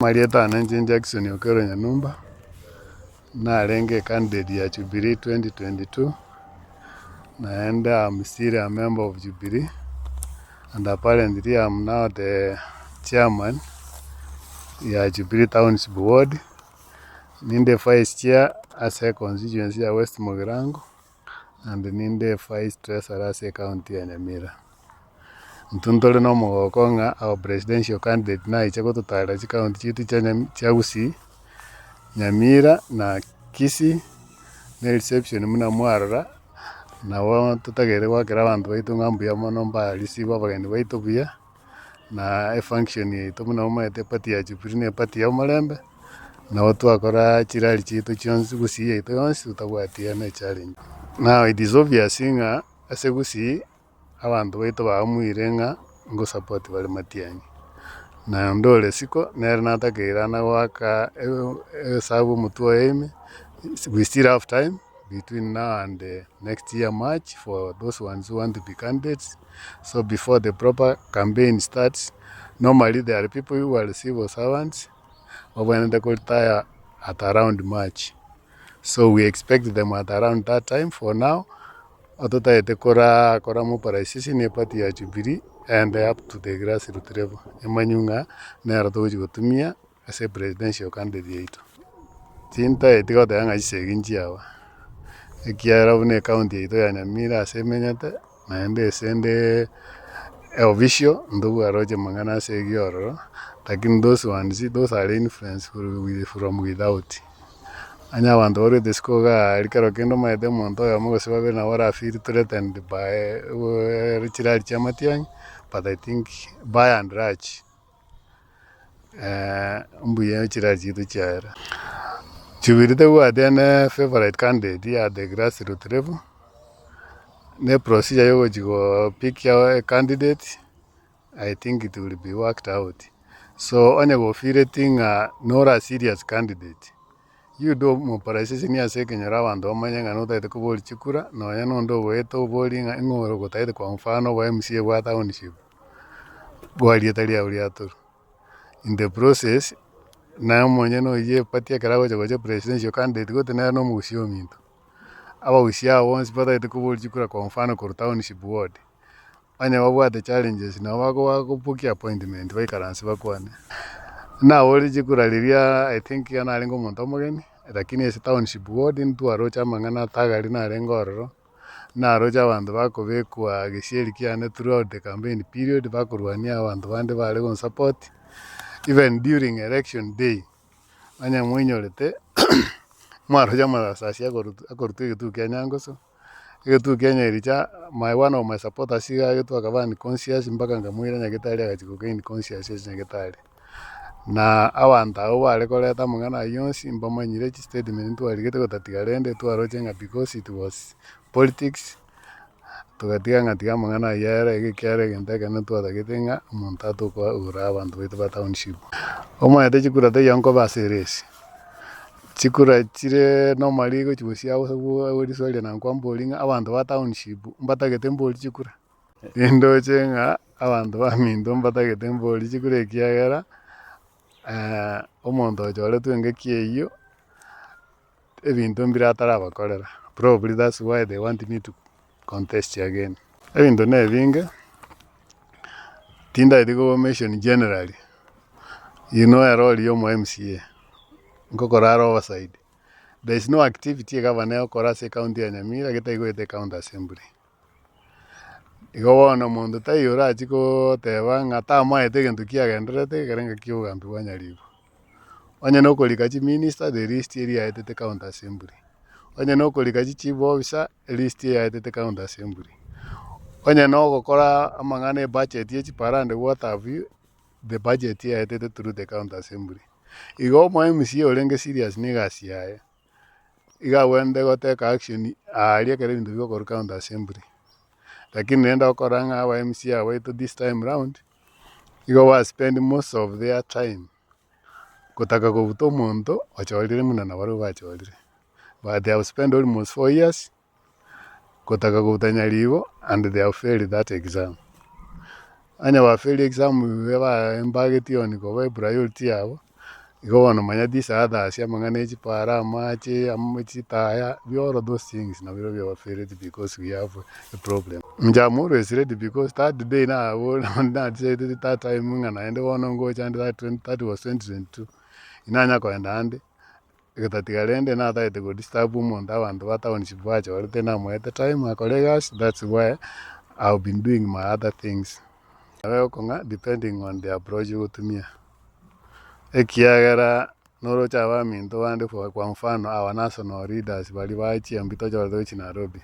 Marieta Ananjin Jackson Okero Nyanumba narenge candidate ya Jubilee 2022 and I'm still a member of Jubilee, and apparently I'm now the chairman ya Jubilee Township Ward. Ninde vice chair as a constituency ya West Mugirango and ninde vice treasurer as a county ya Nyamira. Ntuntole no mugokonga our presidential candidate na ichako tutara county chitu cha Gusii, Nyamira na Kisii ne reception muna mwarora na wa tutagere gwakira abantu baitu ngambu ya mono mbalisi babageni baitu buya na function yitu muna umete party ya Jubilee ne party ya Mulembe na watu akora chirali chitu chonsi Gusii yitu yonsi tutabwatia na challenge. Now it is obvious nga ase Gusii abantu baitu baamwire nga ngo support bali Matiang'i na ndole siko nere natakira na waka sabu mutuo eme. We still have time between now and next year March for those ones who want to be candidates. So before the proper campaign starts, normally there are people who are civil servants when they retire at around March. So we expect them at around that time. For now, atutaete kora mobilization ne party ya Jubilee and up to the grassroots level. Emanyunga nera toji gotumia as a presidential candidate. Tinta etikote yanga chiseginchi yawa. Ekiara bune county ito ya Nyamira asemenyate naende sende official ndugu aroje mangana segioro, lakini those are influence from without. Anya bantu ore diskoga likaro kendo maede monto ya mugo sibabe na wara feel threatened by Richard Chamatiang, but I think by and large mbuye Richard chitu chaira. Jubilee were then favorite candidate at the grassroots level. The procedure you go pick your candidate, I think it will be worked out. So on your feeling not a serious candidate. You do mobilization ya Kenya wando manyanga no taite kuboli chikura no yano ndo weto boli ngoro go taite kwa mfano wa MCA wa township. Bwali etalia uliato. In the process na mwenye no ye patia karago cha presidential candidate go tena no musio minto. Aba usia once pata ite kuboli chikura kwa mfano kwa township ward. Anya wabwa the challenges na wako puki appointment wa ikaransi bakwane. Na wali chikura liria I think yana alengo monto mogeni. Lakini ese township ward ntu arocha mangana tagari na rengororo na arocha abantu bakobekwa gisheri kiane throughout the campaign period bakurwania abantu bande bale gon support even during election day. Anya mwenyorete mwarocha marasasi akorutu gitu Kenyangoso gitu Kenya iricha one of my supporters siga gitu akabani conscious mpaka ngamwira nyagitali akachikokaini conscious nyagitali na abantu abo balekoreta mungana yonsi mbamanyire chi statement twaligete gotatigarende twarojenga because it was politics tugatiga ngatiga mungana yera igikyare genteka na twatagitenga montatu kwa ura abantu betu ba township omo yate chikura te yanko ba series chikura chire normally go chibusia uri swali na kwambolinga abantu ba township mbatagete mboli chikura endo chenga abantu ba mindo mbatagete mboli chikura ekiagera omonto chole twenge kieyo ebintu mbiratara bakorera. Probably that's why they want me to contest again. Ebintu ne binge tinda idigo mention generally. You know a role yo mo MCA. Ngokoraro overside. There is no activity governor korase county ya Nyamira geta igo ete county assembly. Igo wana mondo tayora chiko teba ngata maete gentu kiagenderete kerenga kiugambi wanyaligo. Onye no kolikachi minister the list area etete county assembly. Onye no kolikachi chief officer list area etete county assembly. Onye no gokora amangane budget ye chiparande what have you the budget area etete through the county assembly. Igo mo MCA olenge serious negasi yae. Iga wende go take action aria kere bintu byo county assembly. Lakini nenda okoranga wa MCA wait this time round. Igo wa spend most of their time kutaka kubuto muntu ocholire muna na baru bacholire. But they have spent almost 4 years kutaka kubutanya libo and they have failed that exam. Anya wa failed exam weba embageti on ko priority yabo Igo bono manya these others amang'ana echipara amache chitaya, all of those things na biro bya ready because we have a problem. Mjamuro is ready because that day na na say that time ngana ende wono ngo chande that was 2022 inanya kwenda ande ikatatigarende na thaite go disturb umuntu abantu bataonship bacho barite na mo at the time my colleagues. That's why I've been doing my other things depending on the approach ugutumia ekiagera noro chaba minto wande kwa mfano our national leaders bali bachia mbito chordo Nairobi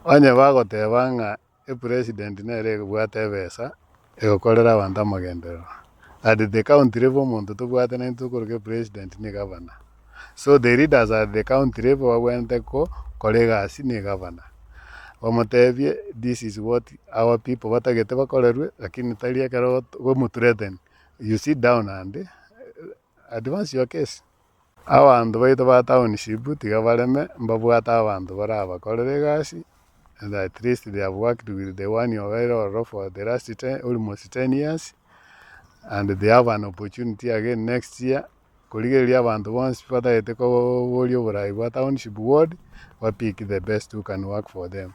onye bagoteba ng'a president nere bwate besa egokorera abantu amagendero at the county level omonto tobwate na ntukuruke president ni governor. So the leaders at the county level wagwente ko kolegasi ni governor wamotebie this is what our people batagete bakorerwe lakini taria kero gomuthreaten you sit down and advance your case. Abantu baito ba township tiga bareme mbabwata abantu barabakorera egasi and at least they have worked with the one or for the last almost 10 years and they have an opportunity again next year kurigeria abantu bonse bataete ko borio borai bwa township ward pick the best who can work for them.